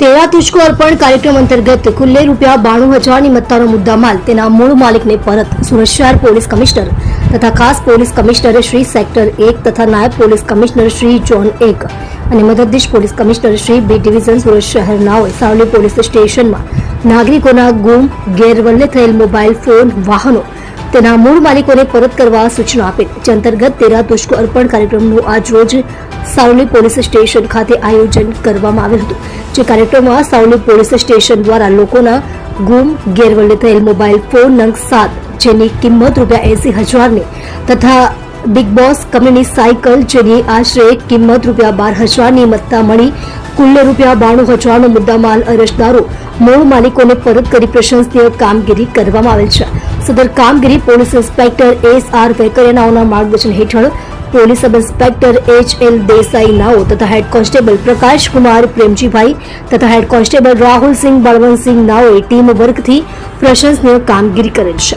तेरा तुझको अर्पण कार्यक्रम अंतर्गत कुल्ले ₹92,000 મત્તાનો મુદ્દામાલ તેના મૂળ માલિકને પરત સુરત શહેર પોલીસ કમિશનર તથા ખાસ પોલીસ કમિશનર શ્રી સેક્ટર 1 તથા નાયબ પોલીસ કમિશનર શ્રી ઝોન 1 અને મદદનીશ police commissioner Shri B division Surat શહેરનાઓએ સાવલી પોલીસ સ્ટેશનમાં નાગરિકોના ગુમ ગેરવલ્લે થયેલ મોબાઈલ ફોન વાહનો તેના મૂળ માલિકોને પરત કરવા સૂચના આપેલ જે અંતર્ગત તેરા તુઝકો અર્પણ કાર્યક્રમનું આજ રોજ સાવલી પોલીસ સ્ટેશન ખાતે આયોજન કરવામાં આવ્યું હતું। જે કાર્યક્રમમાં સાવલી પોલીસ સ્ટેશન દ્વારા લોકોના ગુમ ગેરવલ્લે થયેલ મોબાઈલ ફોન નંગ 7 જેની કિંમત ₹80,000 તથા બિગ બોસ કંપનીની સાયકલ જેની આશરે કિંમત ₹12,000 મત્તા મળી કુલ્લે ₹92,000નો મુદ્દામાલ અરજદારો મૂળ માલિકોને પરત કરી પ્રશંસનીય કામગીરી કરવામાં આવેલ છે। સદર કામગીરી પોલીસ ઇન્સ્પેક્ટર SR વેકરિયાનાઓના માર્ગદર્શન હેઠળ police sub inspector HL Desai નાઓ તથા હેડ કોન્સ્ટેબલ પ્રકાશ કુમાર પ્રેમજીભાઈ તથા હેડ કોન્સ્ટેબલ રાહુલસિંહ બળવંતસિંહ નાઓએ ટીમ વર્કથી પ્રશંસનીય કામગીરી કરેલ છે।